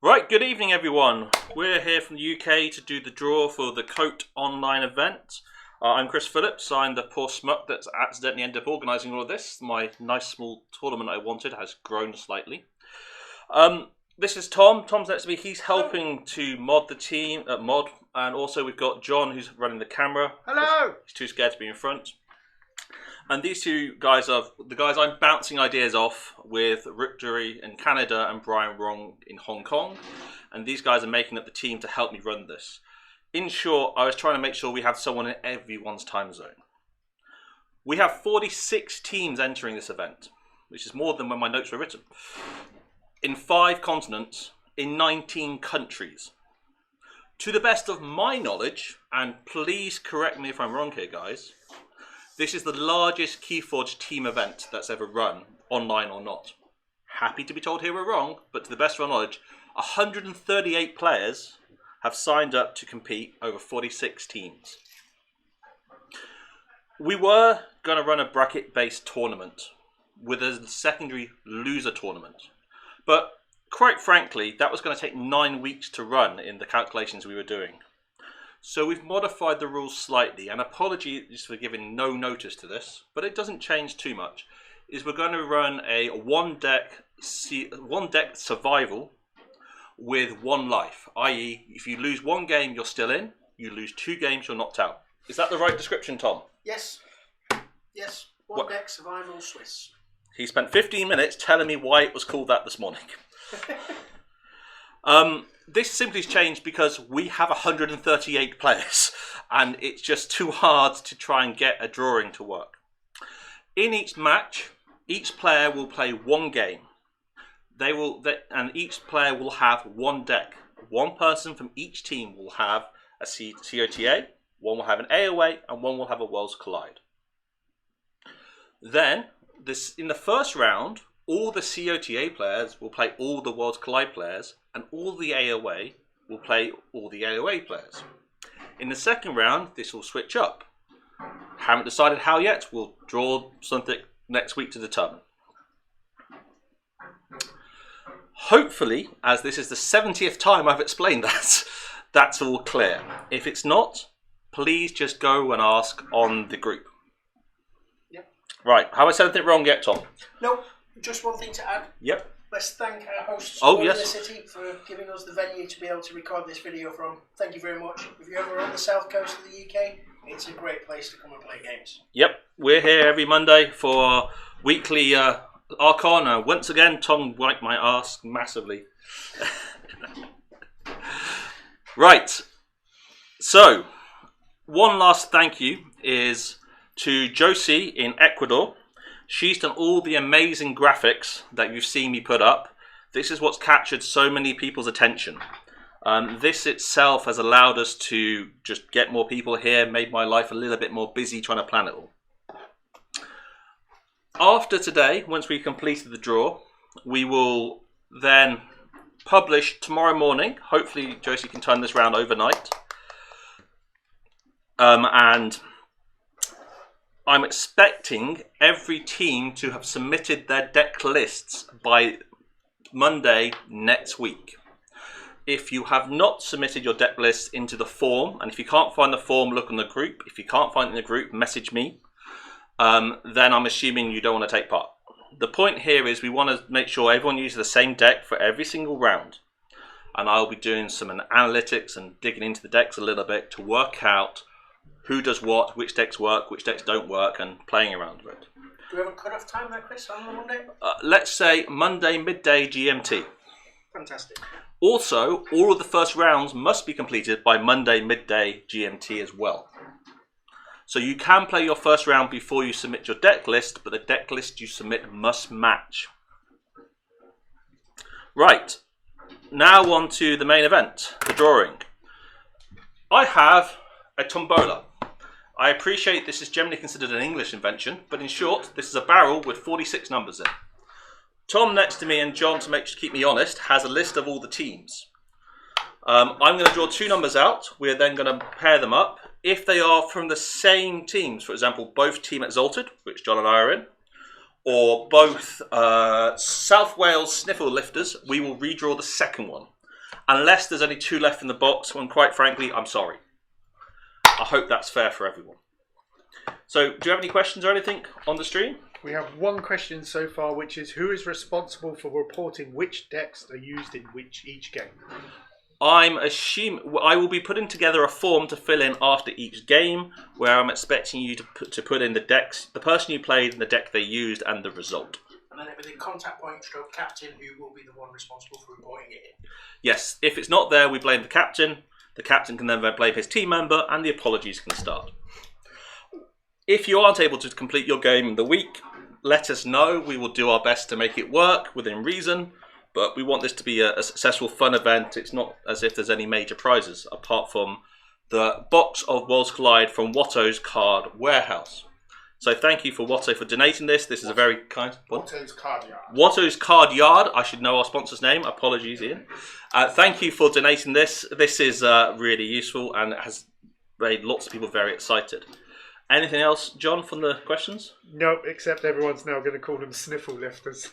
Right, good evening everyone. We're here from the UK to do the draw for the KOTE online event. I'm Chris Phillips. I'm the poor smuck that's accidentally ended up organising all of this. My nice small tournament I wanted has grown slightly. This is Tom. Tom's next to me. He's helping to mod the team, and also we've got John who's running the camera. Hello! He's too scared to be in front. And these two guys are the guys I'm bouncing ideas off with, Rick Dury in Canada and Brian Wrong in Hong Kong. And these guys are making up the team to help me run this. In short, I was trying to make sure we have someone in everyone's time zone. We have 46 teams entering this event, which is more than when my notes were written. In 5 continents, in 19 countries. To the best of my knowledge, and please correct me if I'm wrong here, guys, this is the largest Keyforge team event that's ever run, online or not. Happy to be told here we're wrong, but to the best of our knowledge, 138 players have signed up to compete over 46 teams. We were going to run a bracket-based tournament with a secondary loser tournament. But quite frankly, that was going to take 9 weeks to run in the calculations we were doing. So we've modified the rules slightly, and apologies for giving no notice to this, but it doesn't change too much. Is we're going to run a one deck survival with 1 life, i.e. if you lose 1 game, you're still in. You lose 2 games, you're knocked out. Is that the right description, Tom? Yes. Yes. One deck survival Swiss. He spent 15 minutes telling me why it was called that this morning. This simply has changed because we have 138 players and it's just too hard to try and get a drawing to work. In each match, each player will play 1 game. And each player will have 1 deck. 1 person from each team will have a COTA, 1 will have an AOA, and 1 will have a Worlds Collide. Then, in the first round, all the COTA players will play all the Worlds Collide players, and all the AOA will play all the AOA players. In the second round, this will switch up. Haven't decided how yet. We'll draw something next week to determine. Hopefully, as this is the 70th time I've explained that, that's all clear. If it's not, please just go and ask on the group. Yep. Right, have I said anything wrong yet, Tom? No, just one thing to add. Yep. Let's thank our hosts in the city for giving us the venue to be able to record this video from. Thank you very much. If you're ever on the south coast of the UK, it's a great place to come and play games. Yep, we're here every Monday for weekly Arcana. Once again, Tom wiped my arse massively. Right, so one last thank you is to Josie in Ecuador. She's done all the amazing graphics that you've seen me put up. This is what's captured so many people's attention. This itself has allowed us to just get more people here, made my life a little bit more busy trying to plan it all. After today, once we've completed the draw, we will then publish tomorrow morning. Hopefully Josie can turn this round overnight. And I'm expecting every team to have submitted their deck lists by Monday next week. If you have not submitted your deck list into the form, and if you can't find the form, look on the group. If you can't find it in the group, message me. Then I'm assuming you don't want to take part. The point here is we want to make sure everyone uses the same deck for every single round. And I'll be doing some analytics and digging into the decks a little bit to work out who does what, which decks work, which decks don't work, and playing around with it. Do we have a cut-off time there, Chris, on the Monday? Let's say Monday midday GMT. Fantastic. Also, all of the first rounds must be completed by Monday midday GMT as well. So you can play your first round before you submit your deck list, but the deck list you submit must match. Right, now on to the main event, the drawing. I have a tombola. I appreciate this is generally considered an English invention, but in short, this is a barrel with 46 numbers in. Tom next to me and John, to keep me honest, has a list of all the teams. I'm going to draw 2 numbers out. We're then going to pair them up. If they are from the same teams, for example, both Team Exalted, which John and I are in, or both South Wales Sniffle Lifters, we will redraw the second one. unless there's only 2 left in the box, when quite frankly, I'm sorry. I hope that's fair for everyone. So, do you have any questions or anything on the stream? We have one question so far, which is who is responsible for reporting which decks are used in each game? I'm assuming I will be putting together a form to fill in after each game, where I'm expecting you to put in the decks, the person you played, and the deck they used, and the result. And then it'll be the contact point stroke captain who will be the one responsible for reporting it in. Yes, if it's not there, we blame the captain. The captain can then blame his team member, and the apologies can start. If you aren't able to complete your game in the week, let us know. We will do our best to make it work within reason, but we want this to be a successful, fun event. It's not as if there's any major prizes, apart from the box of Worlds Collide from Watto's Card Warehouse. So thank you for Watto for donating this. This is a very kind... Watto's Card Yard. Watto's Card Yard. I should know our sponsor's name. Apologies, Ian. Thank you for donating this. This is really useful and it has made lots of people very excited. Anything else, John, from the questions? Nope, except everyone's now going to call them sniffle lifters.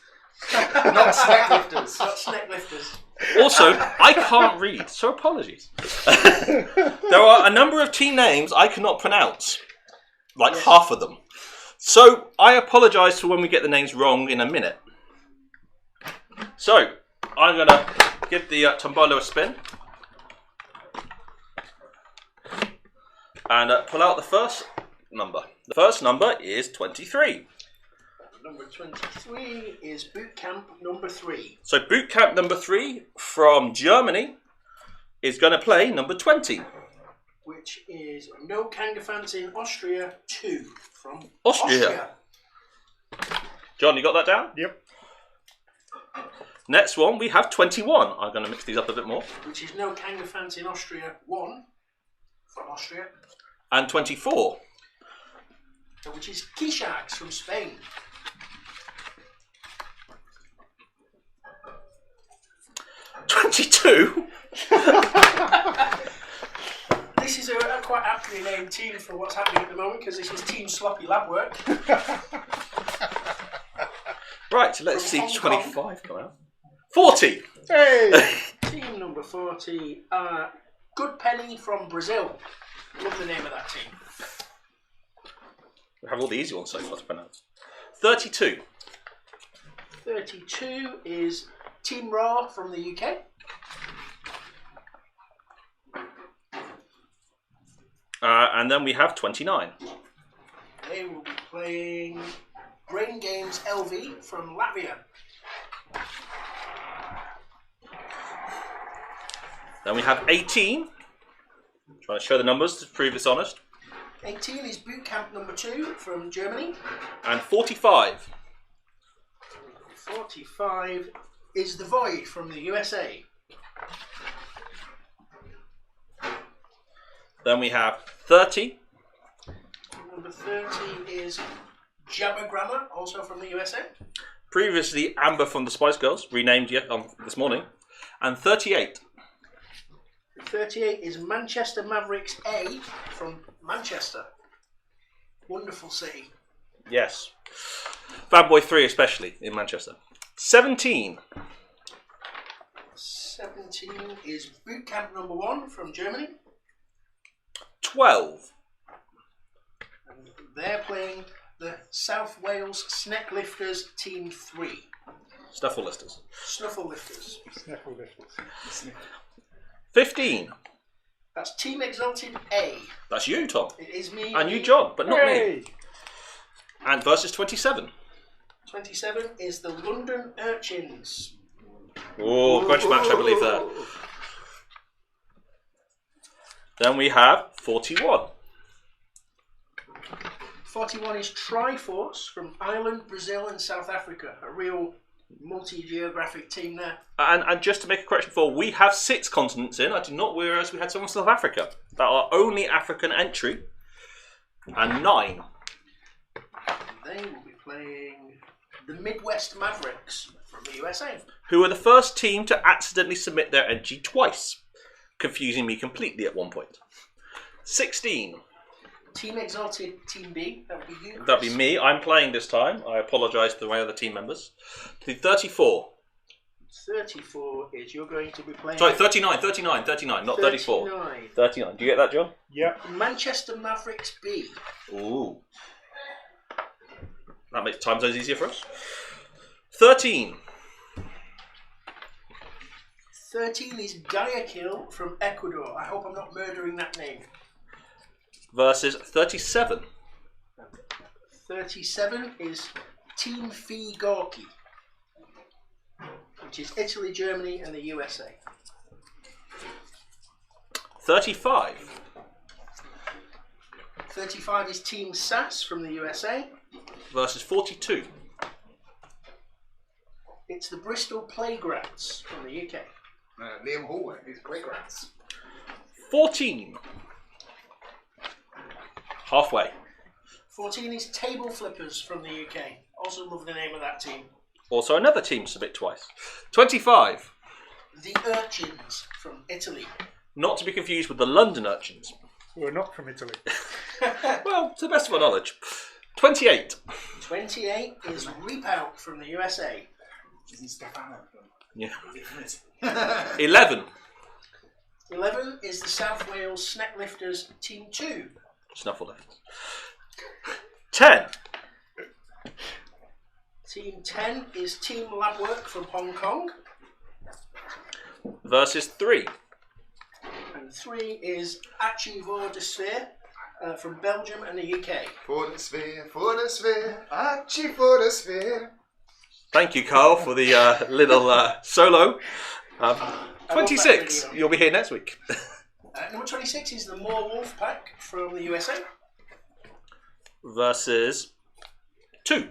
Not snack lifters. Not snack lifters. Also, I can't read, so apologies. There are a number of team names I cannot pronounce. Like half of them. So, I apologise for when we get the names wrong in a minute. So, I'm going to give the Tombolo a spin. And pull out the first number. The first number is 23. Number 23 is Boot Camp number 3. So Boot Camp number 3 from Germany is going to play number 20. Which is No Kangafans in Austria 2 from Austria. John, you got that down? Yep. Next one, we have 21. I'm going to mix these up a bit more. Which is No Kangafans in Austria 1 from Austria. And 24. Which is Kishags from Spain. $22? This is a quite aptly named team for what's happening at the moment because this is Team Sloppy Lab Work. Right, so let's see 25 come out. 40! Hey! Team number 40, Good Penny from Brazil. Love the name of that team. We have all the easy ones so far to pronounce. 32. 32 is Team Raw from the UK. And then we have 29. They will be playing Brain Games LV from Latvia. Then we have 18. Trying to show the numbers to prove it's honest. 18 is Boot Camp number 2 from Germany. And 45. 45 is The Void from the USA. Then we have 30. Number 30 is Jabba Grammar, also from the USA. Previously Amber from the Spice Girls, renamed this morning. And 38. 38 is Manchester Mavericks A from Manchester. Wonderful city. Yes. Bad Boy 3 especially in Manchester. 17. 17 is Boot Camp number 1 from Germany. 12. And they're playing the South Wales Snack Lifters Team 3. Snuffle listers. Snuffle Lifters. Sniffle lifters. 15. That's Team Exalted A. That's you, Tom. It is me. And you, John, but not me. Hey! And versus 27. 27 is the London Urchins. Oh, grudge match, I believe there. Then we have 41. 41 is Triforce from Ireland, Brazil and South Africa. A real multi-geographic team there. And just to make a correction before, we have 6 continents in. I did not realize we had some from South Africa. That are only African entry. And 9. They will be playing the Midwest Mavericks from the USA. Who are the first team to accidentally submit their entry twice. Confusing me completely at one point. 16. Team Exalted Team B. That would be you, Chris. That'd be me. I'm playing this time. I apologise to my other team members. The 34. 34 is you're going to be playing... Sorry, 39, not 34. 39. Do you get that, John? Yep. Manchester Mavericks B. Ooh. That makes time zones easier for us. 13. 13 is Guayaquil from Ecuador. I hope I'm not murdering that name. Versus 37. 37 is Team Fi Gorki, which is Italy, Germany, and the USA. 35. 35 is Team SAS from the USA. Versus 42. It's the Bristol Playgrounds from the UK. Liam Hall, his playgrounds. 14. Halfway. 14 is Table Flippers from the UK. Also love the name of that team. Also another team submit twice. 25. The Urchins from Italy. Not to be confused with the London Urchins. We're not from Italy. Well, to the best of our knowledge. 28. 28 is Reap Out from the USA. Isn't Stefano from... Yeah. 11. 11 is the South Wales Snack Lifters Team 2. Snuffle left. 10. Team 10 is Team Labwork from Hong Kong. Versus 3. And 3 is Archivore de Sphere from Belgium and the UK. For the sphere, Archie for the sphere. Thank you, Carl, for the little solo. 26. You'll be here next week. Number 26 is the Moor Wolf Pack from the USA. Versus 2.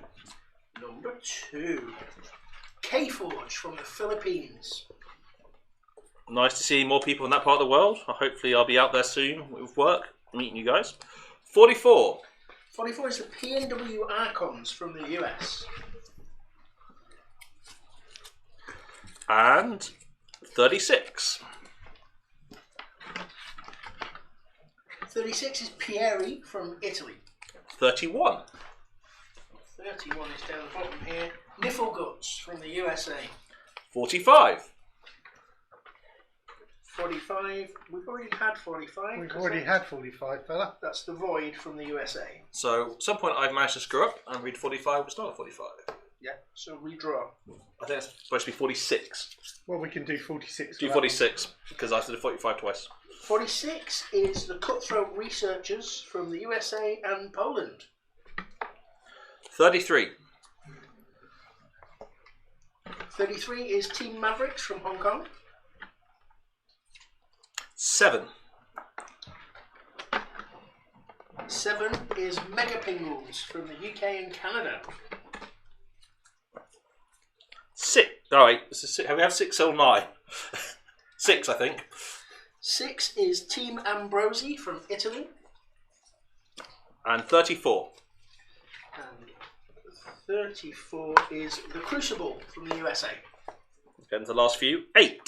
Number 2, K-Forge from the Philippines. Nice to see more people in that part of the world. Hopefully I'll be out there soon with work, meeting you guys. 44. 44 is the PNW Archons from the US. And 36. 36 is Pieri from Italy. 31. 31 is down the bottom here. Niffleguts from the USA. 45. 45. We've already had 45. We've already had 45, fella. That's the Void from the USA. So at some point I've managed to screw up and read 45. It's not a 45. Yeah. So redraw. I think it's supposed to be 46. Well, we can do 46. Do 46 because I have to do 45 twice. 46 is the Cutthroat Researchers from the USA and Poland. 33. 33 is Team Mavericks from Hong Kong. 7. 7 is Mega Pingles from the UK and Canada. 6. Alright, have we have 6 or 9? 6, I think. 6 is Team Ambrosi from Italy. And 34. And 34 is the Crucible from the USA. Getting to the last few. 8.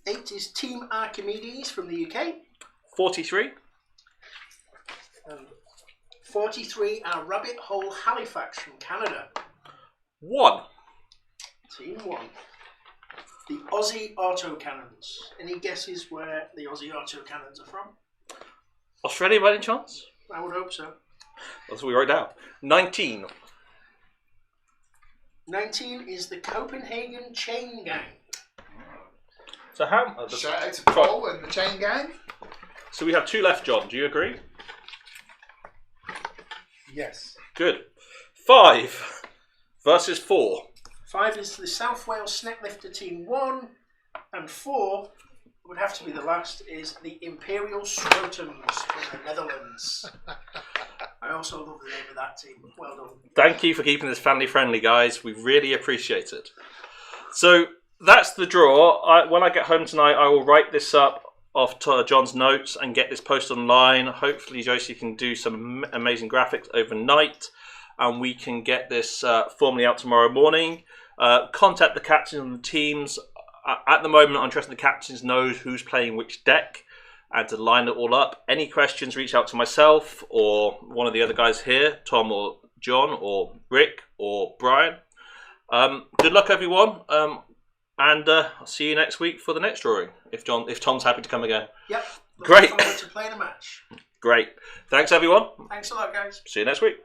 8 is Team Archimedes from the UK. 43. And 43 are Rabbit Hole Halifax from Canada. 1. Team 1. The Aussie Autocannons. Any guesses where the Aussie Autocannons are from? Australia by any chance? I would hope so. That's what we wrote down. 19. 19 is the Copenhagen Chain Gang. So how? Shout out to Paul and the Chain Gang. So we have 2 left, John. Do you agree? Yes. Good. 5 versus 4. 5 is the South Wales Snecklifter Team 1. And 4, would have to be the last, is the Imperial Scrotums from the Netherlands. I also love the name of that team. Well done. Thank you for keeping this family friendly, guys. We really appreciate it. So that's the draw. When I get home tonight, I will write this up off John's notes and get this posted online. Hopefully, Josie can do some amazing graphics overnight, and we can get this formally out tomorrow morning. Contact the captains and the teams. At the moment, I'm trusting the captains know who's playing which deck and to line it all up. Any questions, reach out to myself or one of the other guys here, Tom or John or Rick or Brian. Good luck, everyone. And I'll see you next week for the next drawing. If Tom's happy to come again. Yep. Great. Looking forward to playing a match. Great. Thanks, everyone. Thanks a lot, guys. See you next week.